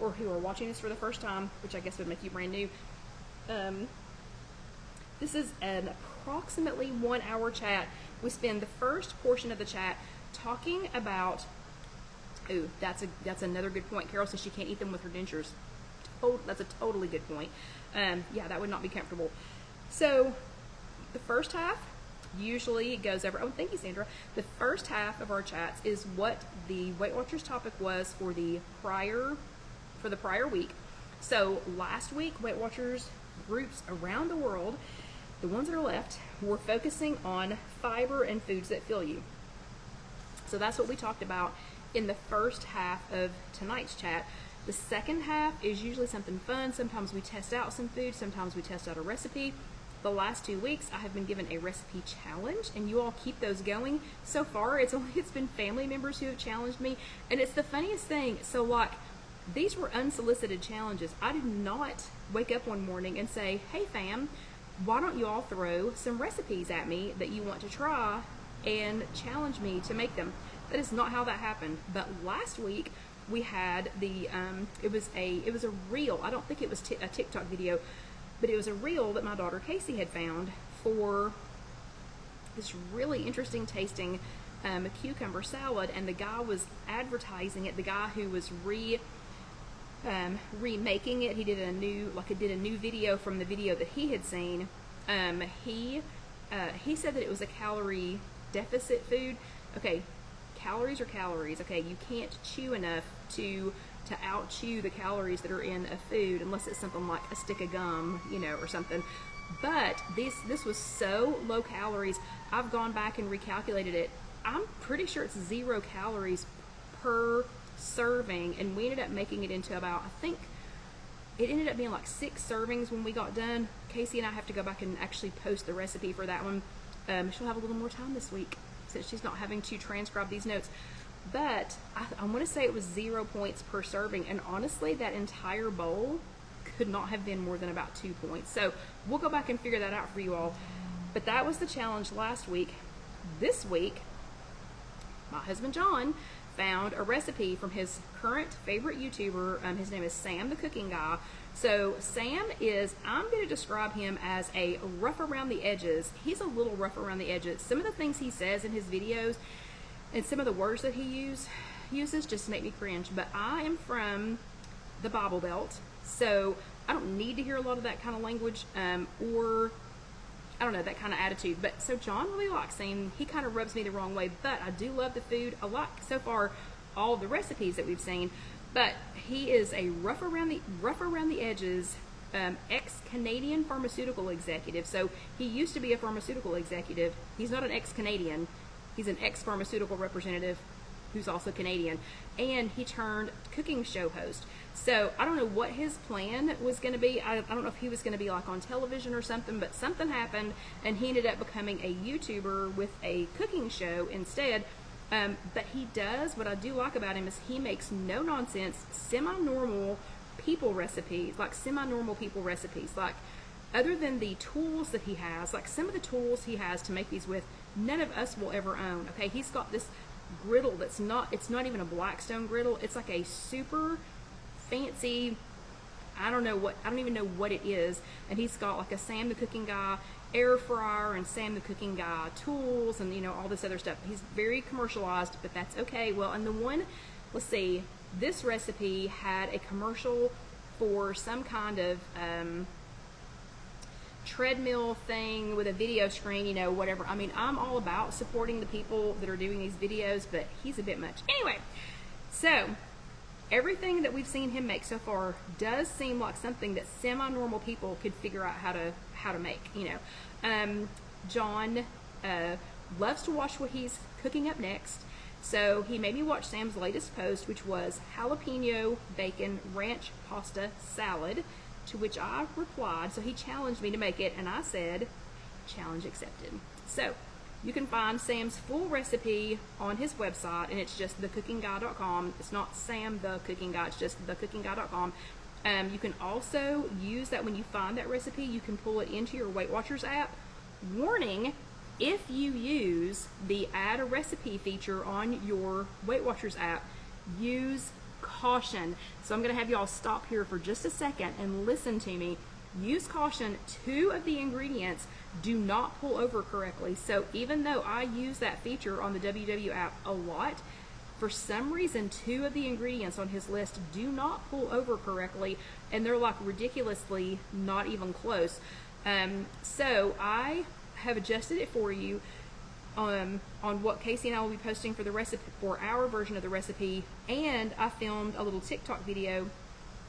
or who are watching this for the first time, which I guess would make you brand new, this is an approximately 1 hour chat. We spend the first portion of the chat talking about, ooh, that's another good point. Carol says she can't eat them with her dentures. That's a totally good point. Yeah, that would not be comfortable. So the first half usually goes over, oh, thank you, Sandra. The first half of our chats is what the Weight Watchers topic was for the prior week. So last week, Weight Watchers groups around the world, the ones that are left, were focusing on fiber and foods that fill you. So that's what we talked about in the first half of tonight's chat. The second half is usually something fun. Sometimes we test out some food, sometimes we test out a recipe. The last 2 weeks, I have been given a recipe challenge, and you all keep those going. So far, it's been family members who have challenged me, and it's the funniest thing. So, like, these were unsolicited challenges. I did not wake up one morning and say, hey, fam, why don't you all throw some recipes at me that you want to try and challenge me to make them? That is not how that happened. But last week, we had the, it was a reel. I don't think it was a TikTok video, but it was a reel that my daughter Casey had found for this really interesting tasting cucumber salad, and the guy was advertising it. The guy who was remaking it, he did a new video from the video that he had seen. He said that it was a calorie deficit food. Okay, calories are calories. Okay, you can't chew enough to out chew the calories that are in a food, unless it's something like a stick of gum, you know, or something. But this was so low calories. I've gone back and recalculated it. I'm pretty sure it's 0 calories per serving, and we ended up making it into about, I think it ended up being like 6 servings when we got done. Casey and I have to go back and actually post the recipe for that one. She'll have a little more time this week since she's not having to transcribe these notes. But I want to say it was 0 points per serving, and honestly, that entire bowl could not have been more than about 2 points. So we'll go back and figure that out for you all. But that was the challenge last week. This week, my husband John found a recipe from his current favorite YouTuber. His name is Sam the Cooking Guy. So Sam is, I'm going to describe him as a rough around the edges. He's a little rough around the edges. Some of the things he says in his videos and some of the words that he uses just make me cringe. But I am from the Bible Belt, so I don't need to hear a lot of that kind of language, or I don't know, that kind of attitude. But so John really likes him. He kind of rubs me the wrong way, but I do love the food. I like so far all the recipes that we've seen. But he is a rough around the edges, ex-Canadian pharmaceutical executive. So he used to be a pharmaceutical executive. He's not an ex-Canadian. He's an ex-pharmaceutical representative who's also Canadian, and he turned cooking show host. So I don't know what his plan was going to be. I don't know if he was going to be like on television or something, but something happened, and he ended up becoming a YouTuber with a cooking show instead. But he does, what I do like about him is he makes no nonsense, semi-normal people recipes, like other than the tools that he has, like some of the tools he has to make these with, none of us will ever own. Okay, he's got this griddle that's it's not even a Blackstone griddle. It's like a super fancy, I don't even know what it is. And he's got like a Sam the Cooking Guy air fryer and Sam the Cooking Guy tools, and you know, all this other stuff. He's very commercialized, but that's okay. Well, and the one, let's see, this recipe had a commercial for some kind of treadmill thing with a video screen, you know, whatever. I mean, I'm all about supporting the people that are doing these videos, but he's a bit much. Anyway, so everything that we've seen him make so far does seem like something that semi-normal people could figure out how to make, you know. John loves to watch what he's cooking up next. So he made me watch Sam's latest post, which was jalapeno bacon ranch pasta salad, to which I replied. So he challenged me to make it, and I said, challenge accepted. So you can find Sam's full recipe on his website, and it's just thecookingguy.com. It's not Sam the Cooking Guy, it's just thecookingguy.com. You can also use that when you find that recipe, you can pull it into your Weight Watchers app. Warning, if you use the add a recipe feature on your Weight Watchers app, use caution. So I'm going to have y'all stop here for just a second and listen to me. Use caution. 2 of the ingredients do not pull over correctly. So even though I use that feature on the WW app a lot, for some reason 2 of the ingredients on his list do not pull over correctly, and they're like ridiculously not even close. So I have adjusted it for you on what Casey and I will be posting for the recipe, for our version of the recipe, and I filmed a little TikTok video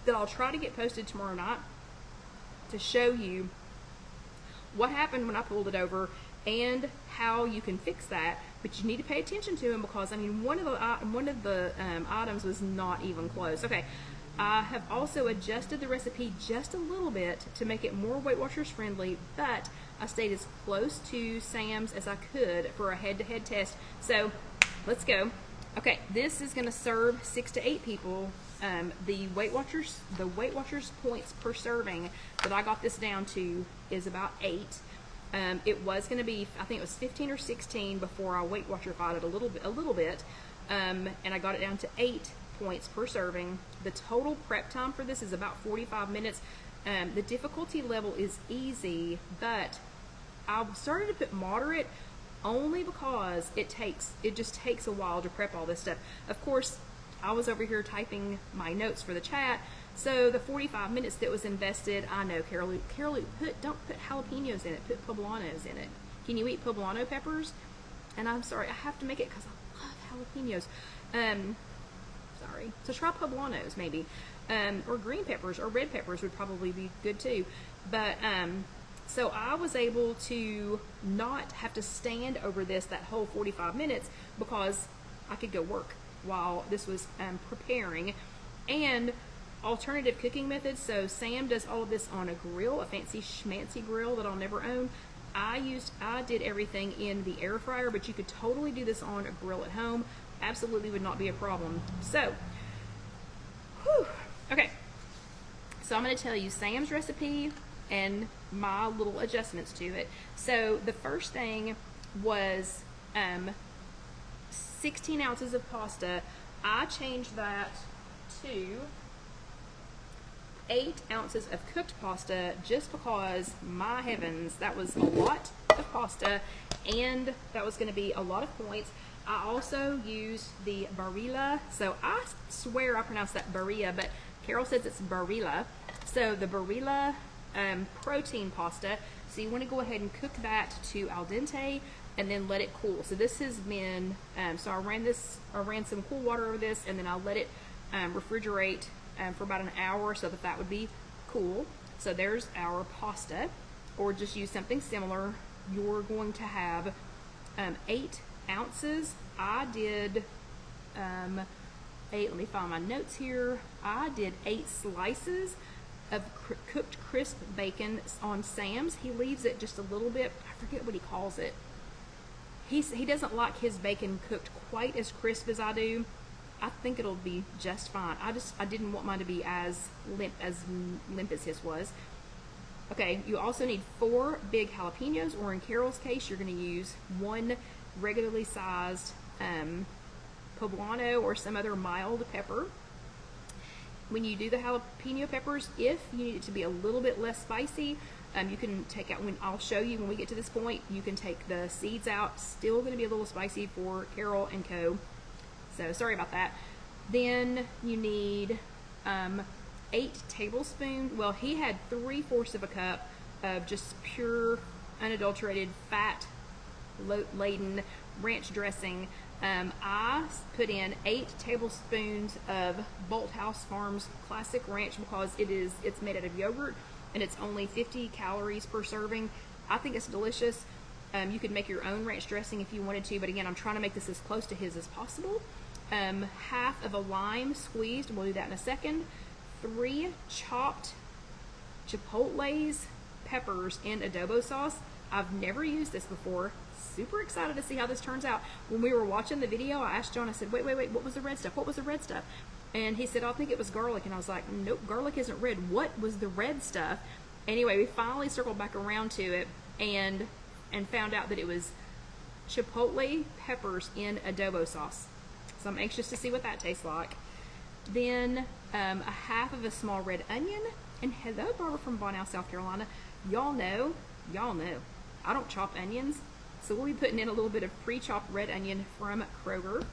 that I'll try to get posted tomorrow night to show you what happened when I pulled it over and how you can fix that. But you need to pay attention to them, because I mean one of the items was not even close. Okay, I have also adjusted the recipe just a little bit to make it more Weight Watchers friendly, but I stayed as close to Sam's as I could for a head-to-head test. So let's go. Okay, this is going to serve 6 to 8 people. The Weight Watchers points per serving that I got this down to is about 8. It was going to be, I think it was 15 or 16 before I Weight Watcherified it a little bit, and I got it down to 8 points per serving. The total prep time for this is about 45 minutes. The difficulty level is easy, but I started to put moderate only because it just takes a while to prep all this stuff. Of course, I was over here typing my notes for the chat, so the 45 minutes that was invested, I know, Carol, don't put jalapenos in it, put poblanos in it. Can you eat poblano peppers? And I'm sorry, I have to make it because I love jalapenos. Sorry, so try poblanos maybe, or green peppers or red peppers would probably be good too. But so I was able to not have to stand over this that whole 45 minutes because I could go work while this was preparing. And alternative cooking methods, so Sam does all of this on a grill, a fancy schmancy grill that I'll never own. I did everything in the air fryer, but you could totally do this on a grill at home. Absolutely would not be a problem. So, okay. So I'm going to tell you Sam's recipe and my little adjustments to it. So the first thing was 16 ounces of pasta. I changed that to 8 ounces of cooked pasta just because, my heavens, that was a lot of pasta and that was going to be a lot of points. I also used the Barilla, so I swear I pronounced that Barilla, but Carol says it's Barilla. So the Barilla protein pasta, so you want to go ahead and cook that to al dente and then let it cool. So this has been, so I ran some cool water over this, and then I let it refrigerate for about an hour so that would be cool. So there's our pasta, or just use something similar. You're going to have 8 ounces. I did 8, let me find my notes here. I did 8 slices of cooked crisp bacon on Sam's. He leaves it just a little bit, I forget what he calls it. He doesn't like his bacon cooked quite as crisp as I do. I think it'll be just fine. I didn't want mine to be as limp as his was. Okay, you also need 4 big jalapenos, or in Carol's case, you're going to use 1 regularly sized poblano or some other mild pepper. When you do the jalapeno peppers, if you need it to be a little bit less spicy, you can take out, I'll show you when we get to this point, you can take the seeds out. Still going to be a little spicy for Carol and co. So sorry about that. Then you need 8 tablespoons. Well, he had 3/4 of a cup of just pure, unadulterated, fat-laden ranch dressing. I put in 8 tablespoons of Bolthouse Farms Classic Ranch because it's made out of yogurt and it's only 50 calories per serving. I think it's delicious. You could make your own ranch dressing if you wanted to, but again, I'm trying to make this as close to his as possible. Half of a lime squeezed, we'll do that in a second. 3 chopped chipotle peppers in adobo sauce. I've never used this before. Super excited to see how this turns out. When we were watching the video, I asked John, I said, wait, what was the red stuff? What was the red stuff? And he said, I think it was garlic. And I was like, nope, garlic isn't red. What was the red stuff? Anyway, we finally circled back around to it and found out that it was chipotle peppers in adobo sauce. So I'm anxious to see what that tastes like. then a half of a small red onion. And hello, Barbara from Bonnow, South Carolina. Y'all know, I don't chop onions, so we'll be putting in a little bit of pre-chopped red onion from Kroger.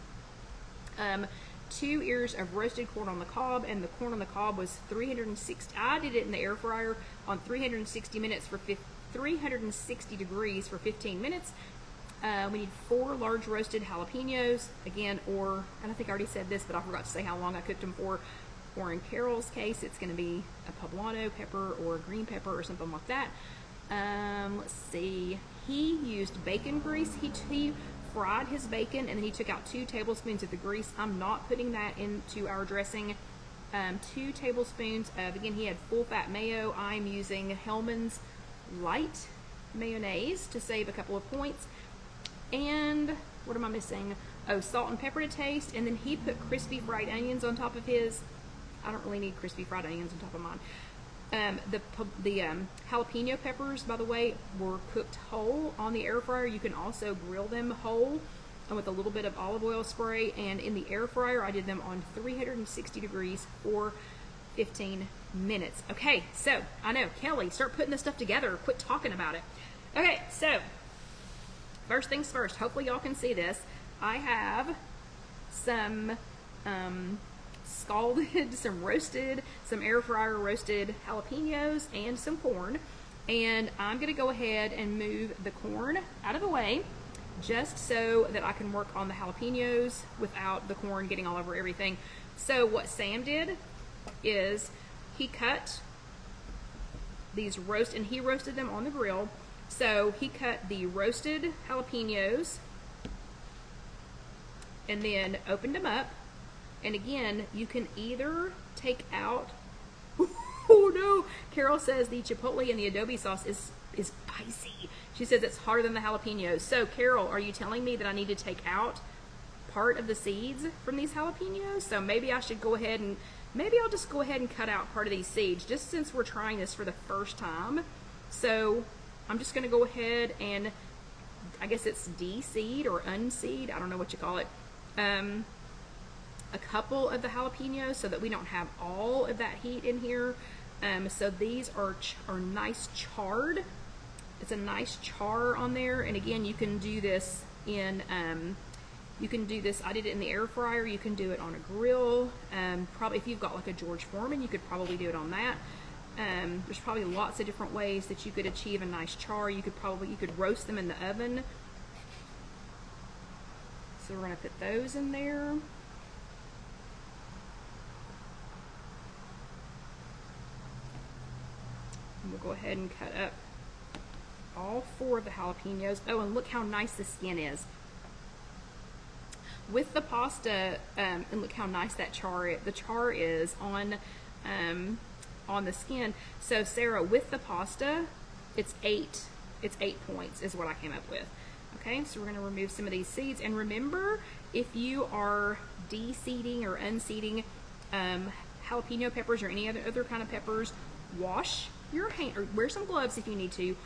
2 ears of roasted corn on the cob, and the corn on the cob was 360. I did it in the air fryer on 360 minutes for 360 degrees for 15 minutes. We need 4 large roasted jalapenos, again, or, and I think I already said this, but I forgot to say how long I cooked them for. Or in Carol's case, it's going to be a poblano pepper or a green pepper or something like that. Let's see. He used bacon grease. He fried his bacon, and then he took out 2 tablespoons of the grease. I'm not putting that into our dressing. 2 tablespoons of, again, he had full fat mayo. I'm using Hellmann's light mayonnaise to save a couple of points. And what am I missing? Oh, salt and pepper to taste. And then he put crispy fried onions on top of his. I don't really need crispy fried onions on top of mine. The jalapeno peppers, by the way, were cooked whole on the air fryer. You can also grill them whole with a little bit of olive oil spray. And in the air fryer, I did them on 360 degrees for 15 minutes. Okay, so I know, Kelly, start putting this stuff together. Quit talking about it. Okay, so first things first. Hopefully y'all can see this. I have some scalded, some air fryer roasted jalapenos and some corn. And I'm going to go ahead and move the corn out of the way just so that I can work on the jalapenos without the corn getting all over everything. So what Sam did is he cut these and he roasted them on the grill. So he cut the roasted jalapenos and then opened them up. And again, you can either take out, oh no, Carol says the chipotle and the adobe sauce is spicy. She says it's harder than the jalapenos. So Carol, are you telling me that I need to take out part of the seeds from these jalapenos? So maybe I should go ahead and, maybe I'll just go ahead and cut out part of these seeds, just since we're trying this for the first time. So I'm just gonna go ahead and, I guess it's de-seed or unseed, I don't know what you call it. A couple of the jalapenos so that we don't have all of that heat in here. So these are nice charred. It's a nice char on there. And again, you can do this in, I did it in the air fryer. You can do it on a grill. Probably if you've got like a George Foreman, you could probably do it on that. There's probably lots of different ways that you could achieve a nice char. You could roast them in the oven. So we're gonna put those in there. We'll go ahead and cut up all 4 of the jalapenos. Oh, and look how nice the skin is. With the pasta, and look how nice that the char is on the skin. So Sarah, with the pasta, it's 8 points is what I came up with. Okay, so we're going to remove some of these seeds. And remember, if you are de-seeding or unseeding jalapeno peppers or any other kind of peppers, wash your hand, or wear some gloves if you need to,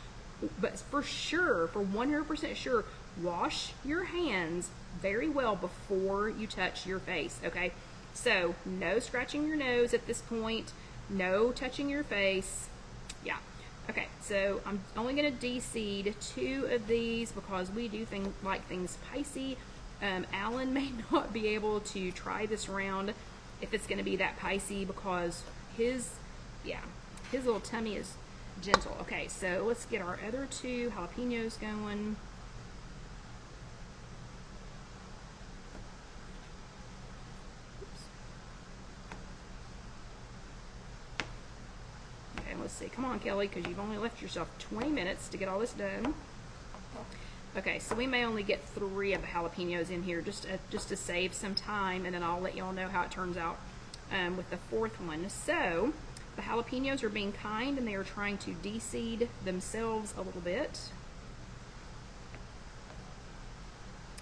but for sure, for 100% sure, wash your hands very well before you touch your face, okay? So no scratching your nose at this point, no touching your face. Yeah, okay, so I'm only going to de-seed 2 of these because we do like things spicy. Alan may not be able to try this round if it's going to be that spicy because his little tummy is gentle. Okay, so let's get our other 2 jalapenos going. Oops. Okay, let's see. Come on, Kelly, because you've only left yourself 20 minutes to get all this done. Okay, so we may only get 3 of the jalapenos in here just to save some time, and then I'll let y'all know how it turns out with the 4th one. So the jalapenos are being kind, and they are trying to de-seed themselves a little bit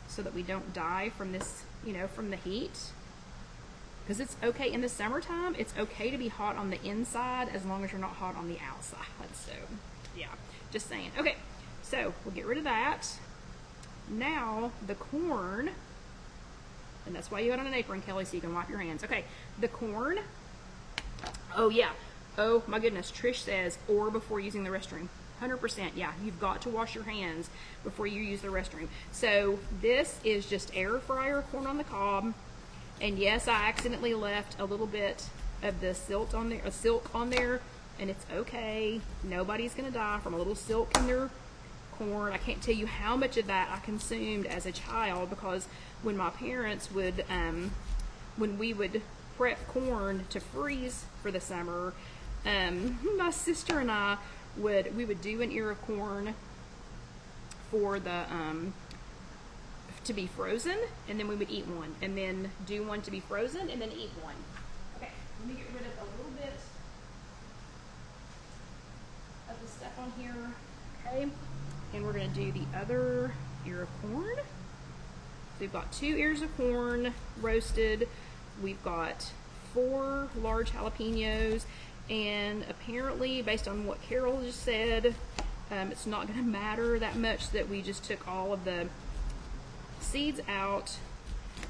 so that we don't die from this, from the heat. Because it's okay in the summertime, it's okay to be hot on the inside as long as you're not hot on the outside. So, yeah, just saying. Okay, so we'll get rid of that. Now, the corn, And that's why you got on an apron, Kelly, so you can wipe your hands. Okay, the corn. Oh, yeah. Oh, my goodness. Trish says, or before using the restroom. 100%. Yeah, you've got to wash your hands before you use the restroom. So this is just air fryer corn on the cob. And yes, I accidentally left a little bit of the silk on there, and it's okay. Nobody's going to die from a little silk in their corn. I can't tell you how much of that I consumed as a child, because when my parents would, when we would prep corn to freeze for the summer, my sister and I would do an ear of corn for the to be frozen, and then we would eat one, and then do one to be frozen, and then eat one. Okay, let me get rid of a little bit of the stuff on here. Okay, and we're going to do the other ear of corn. So we've got 2 ears of corn roasted. We've got 4 large jalapenos, and apparently, based on what Carol just said, it's not going to matter that much that we just took all of the seeds out,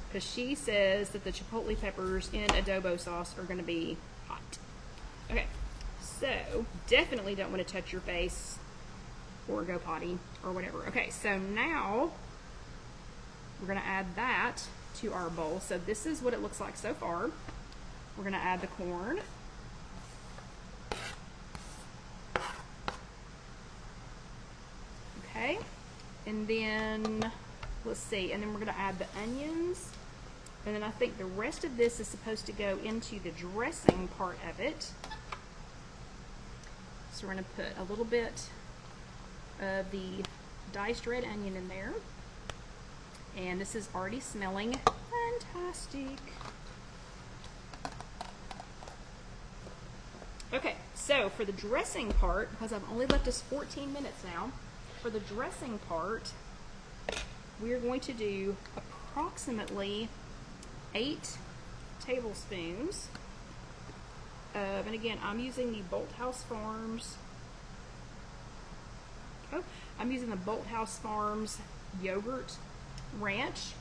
because she says that the chipotle peppers in adobo sauce are going to be hot. Okay, so definitely don't want to touch your face or go potty or whatever. Okay, so now we're going to add that to our bowl. So this is what it looks like so far. We're going to add the corn. Okay, and then let's see, and then we're going to add the onions, and then I think the rest of this is supposed to go into the dressing part of it. So we're going to put a little bit of the diced red onion in there, and this is already smelling fantastic. Okay, so for the dressing part, because I've only left us 14 minutes now, for the dressing part, we're going to do approximately 8 tablespoons of, and again, I'm using the Bolthouse Farms, I'm using the Bolthouse Farms yogurt ranch.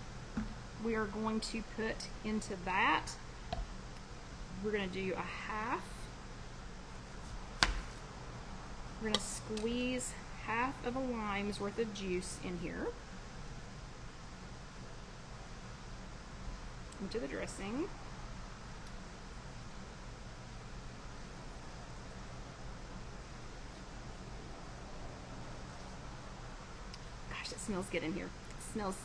We are going to put into that, we're going to do a half, we're going to squeeze half of a lime's worth of juice in here into the dressing. Gosh, it smells good in here. It smells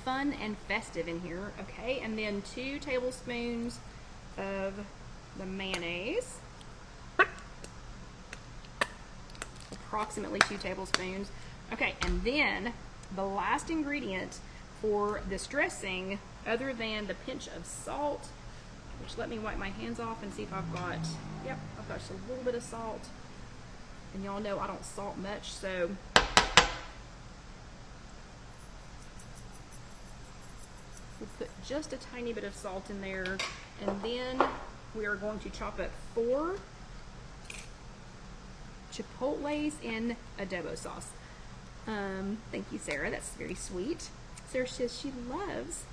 fun and festive in here. Okay, and then 2 tablespoons of the mayonnaise. Approximately 2 tablespoons. Okay, and then the last ingredient for this dressing, other than the pinch of salt, which, let me wipe my hands off and see if I've got, yep, I've got just a little bit of salt. And y'all know I don't salt much, so we'll put just a tiny bit of salt in there, and then we are going to chop up 4 chipotles in adobo sauce. Thank you, Sarah. That's very sweet. Sarah says she loves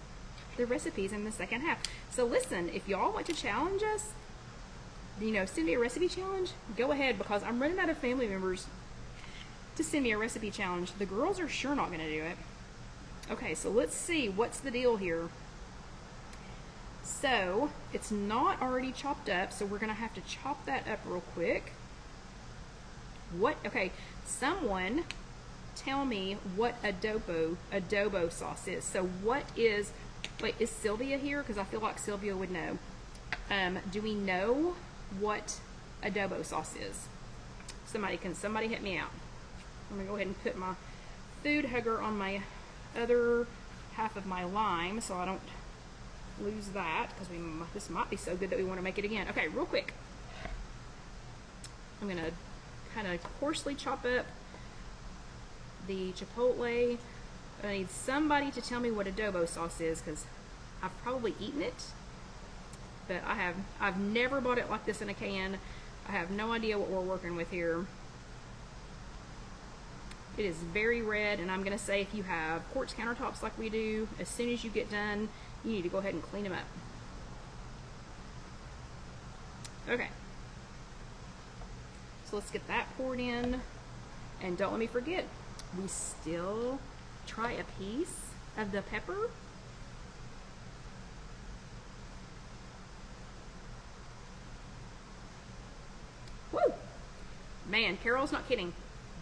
the recipes in the second half. So listen, if y'all want to challenge us, you know, send me a recipe challenge, go ahead, because I'm running out of family members to send me a recipe challenge. The girls are sure not going to do it. Okay, so let's see what's the deal here. So it's not already chopped up, so we're going to have to chop that up real quick. Okay, someone tell me what adobo sauce is. So what is, wait, is Sylvia here? Because I feel like Sylvia would know. Do we know what adobo sauce is? Somebody hit me out. I'm gonna go ahead and put my food hugger on my other half of my lime so I don't lose that, because this might be so good that we want to make it again. Okay, real quick, I'm gonna kind of coarsely chop up the chipotle. I need somebody to tell me what adobo sauce is, because I've probably eaten it, but I've never bought it like this in a can. I have no idea what we're working with here. It is very red, and I'm gonna say if you have quartz countertops like we do, as soon as you get done, you need to go ahead and clean them up. Okay. So let's get that poured in. And don't let me forget, we still try a piece of the pepper. Woo! Man, Carol's not kidding.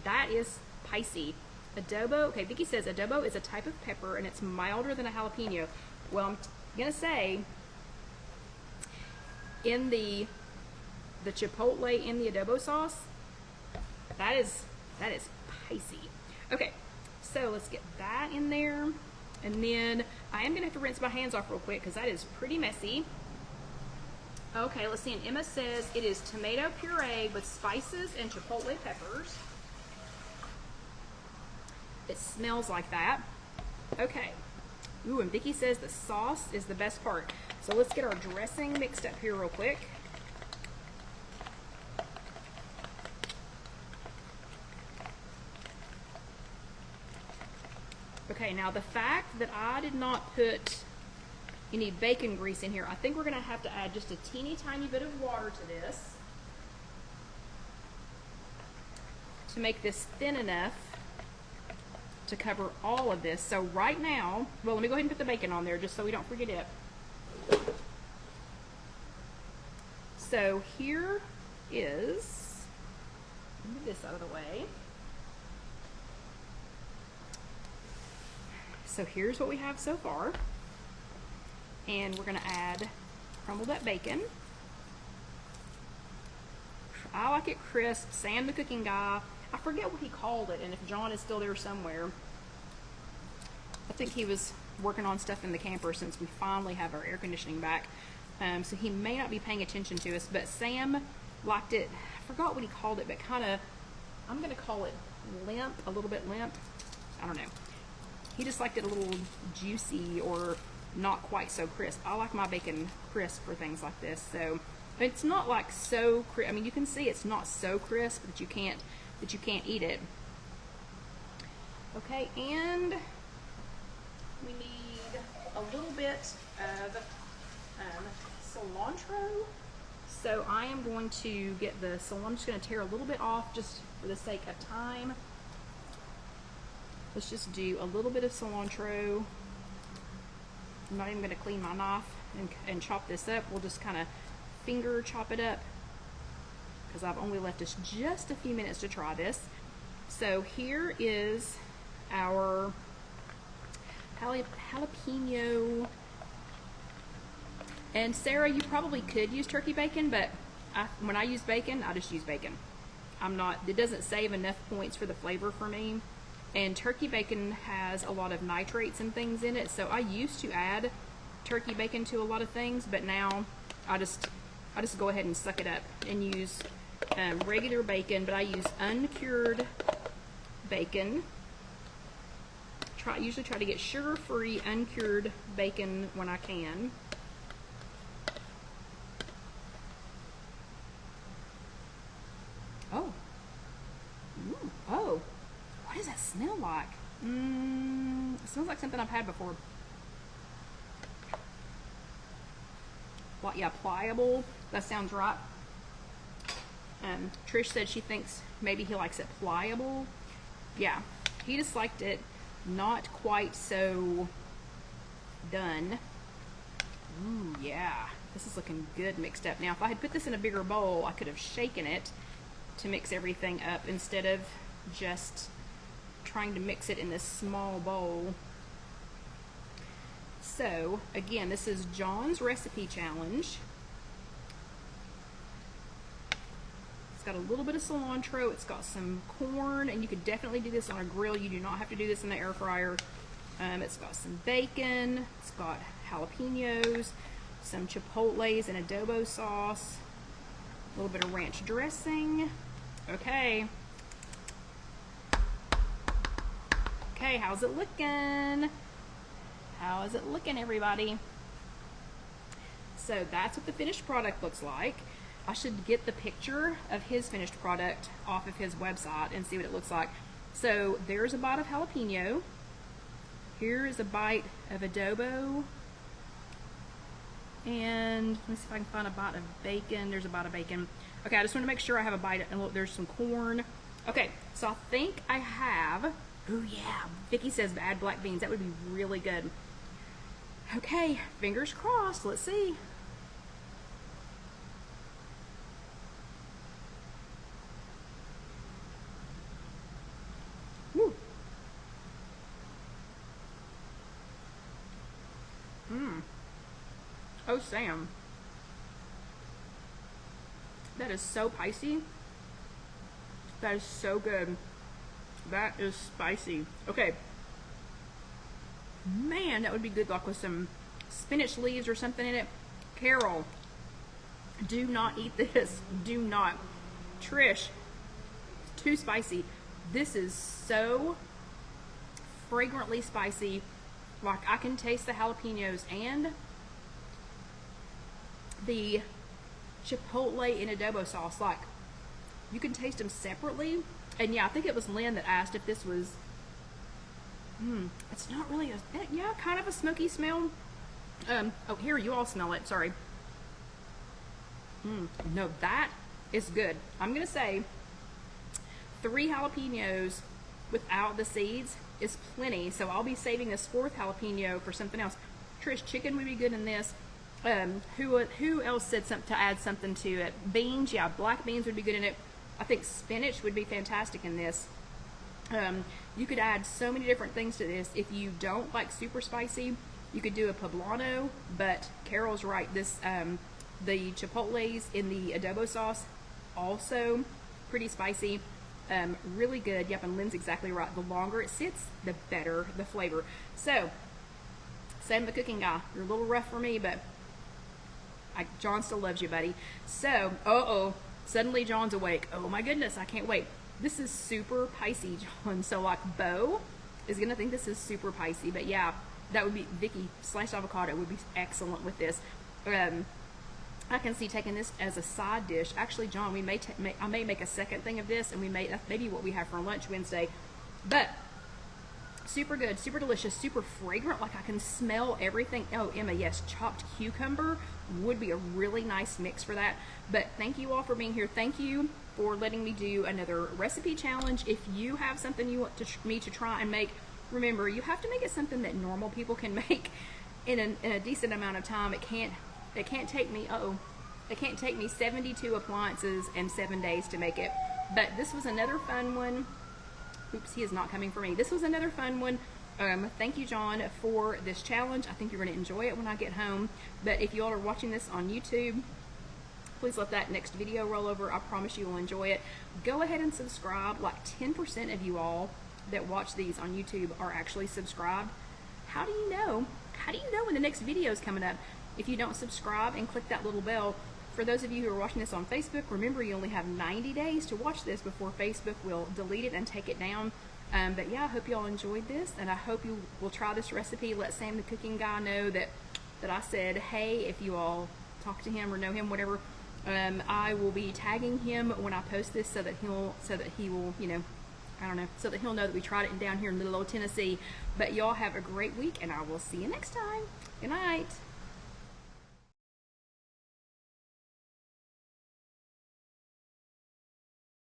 That is spicy. Adobo, okay, Vicky says adobo is a type of pepper and it's milder than a jalapeno. Well, I'm gonna say, in the chipotle in the adobo sauce, that is spicy. Okay, so let's get that in there. And then I am gonna have to rinse my hands off real quick because that is pretty messy. Okay, let's see, and Emma says it is tomato puree with spices and chipotle peppers. It smells like that. Okay. Ooh, and Vicky says the sauce is the best part. So let's get our dressing mixed up here real quick. Okay, now the fact that I did not put any bacon grease in here, I think we're gonna have to add just a teeny tiny bit of water to this to make this thin enough to cover all of this. So right now, well, let me go ahead and put the bacon on there just so we don't forget it. So here is, move this out of the way. So here's what we have so far. And we're gonna add crumbled up bacon. I like it crisp. Sam, the cooking guy, I forget what he called it, and if John is still there somewhere, I think he was working on stuff in the camper since we finally have our air conditioning back. So he may not be paying attention to us, but Sam liked it. I forgot what he called it, but kind of, I'm gonna call it limp, a little bit limp. I don't know. He just liked it a little juicy or not quite so crisp. I like my bacon crisp for things like this. So it's not like so crisp. I mean, you can see it's not so crisp that you can't eat it. Okay, and we need a little bit of cilantro. So I am going to get the cilantro. I'm just going to tear a little bit off just for the sake of time. Let's just do a little bit of cilantro. I'm not even going to clean my knife and chop this up. We'll just kind of finger chop it up because I've only left us just a few minutes to try this. So here is our jalapeno. And Sarah, you probably could use turkey bacon, but when I use bacon, I just use bacon. It doesn't save enough points for the flavor for me. And turkey bacon has a lot of nitrates and things in it, so I used to add turkey bacon to a lot of things, but now I just go ahead and suck it up and use regular bacon, but I use uncured bacon. Usually try to get sugar-free uncured bacon when I can. Oh. Ooh. Oh. What does that smell like? It smells like something I've had before. Yeah, pliable. That sounds right. Trish said she thinks maybe he likes it pliable. Yeah, he just liked it not quite so done. Ooh, yeah. This is looking good mixed up. Now, if I had put this in a bigger bowl, I could have shaken it to mix everything up instead of just trying to mix it in this small bowl. So again, this is John's recipe challenge. It's got a little bit of cilantro, it's got some corn, and you could definitely do this on a grill. You do not have to do this in the air fryer. It's got some bacon, it's got jalapenos, some chipotles and adobo sauce, a little bit of ranch dressing. Okay. Okay, how's it looking? How is it looking, everybody? So that's what the finished product looks like. I should get the picture of his finished product off of his website and see what it looks like. So there's a bite of jalapeno. Here is a bite of adobo. And let me see if I can find a bite of bacon. There's a bite of bacon. Okay, I just want to make sure I have a bite. And look, there's some corn. Okay, so I think I have, oh yeah, Vicky says add black beans. That would be really good. Okay, fingers crossed. Let's see. Woo. Oh, Sam. That is so spicy. That is so good. That is spicy. Okay. Man, that would be good, like with some spinach leaves or something in it. Carol, do not eat this. Do not. Trish, too spicy. This is so fragrantly spicy. Like, I can taste the jalapenos and the chipotle in adobo sauce. Like, you can taste them separately. And yeah, I think it was Lynn that asked if this was, it's not really a, yeah, kind of a smoky smell. Oh, here, you all smell it, sorry. No, that is good. I'm gonna say 3 jalapenos without the seeds is plenty, so I'll be saving this 4th jalapeno for something else. Trish, chicken would be good in this. Who else said something to add something to it? Beans, yeah, black beans would be good in it. I think spinach would be fantastic in this. You could add so many different things to this. If you don't like super spicy, you could do a poblano, but Carol's right. This, the chipotles in the adobo sauce, also pretty spicy. Really good. Yep, and Lynn's exactly right. The longer it sits, the better the flavor. So, Sam the cooking guy, you're a little rough for me, but John still loves you, buddy. So, suddenly John's awake. Oh my goodness, I can't wait. This is super spicy, John. So like Bo is gonna think this is super spicy, but yeah, that would be, Vicky, sliced avocado would be excellent with this. I can see taking this as a side dish. Actually, John, we may I may make a second thing of this, and we may, that's maybe what we have for lunch Wednesday. But super good, super delicious, super fragrant. Like, I can smell everything. Oh, Emma, yes, chopped cucumber would be a really nice mix for that. But thank you all for being here. Thank you for letting me do another recipe challenge. If you have something you want me to try and make, remember, you have to make it something that normal people can make in a decent amount of time. It can't take me, it can't take me 72 appliances and 7 days to make it. But this was another fun one. Oops, he is not coming for me. This was another fun one. Thank you, John, for this challenge. I think you're going to enjoy it when I get home. But if you all are watching this on YouTube, please let that next video roll over. I promise you will enjoy it. Go ahead and subscribe. Like 10% of you all that watch these on YouTube are actually subscribed. How do you know? How do you know when the next video is coming up? If you don't subscribe and click that little bell. For those of you who are watching this on Facebook, remember you only have 90 days to watch this before Facebook will delete it and take it down. But yeah, I hope you all enjoyed this, and I hope you will try this recipe. Let Sam the cooking guy know that I said, hey, if you all talk to him or know him, whatever. I will be tagging him when I post this so that he will, you know, I don't know, so that he'll know that we tried it down here in little old Tennessee. But y'all have a great week, and I will see you next time. Good night.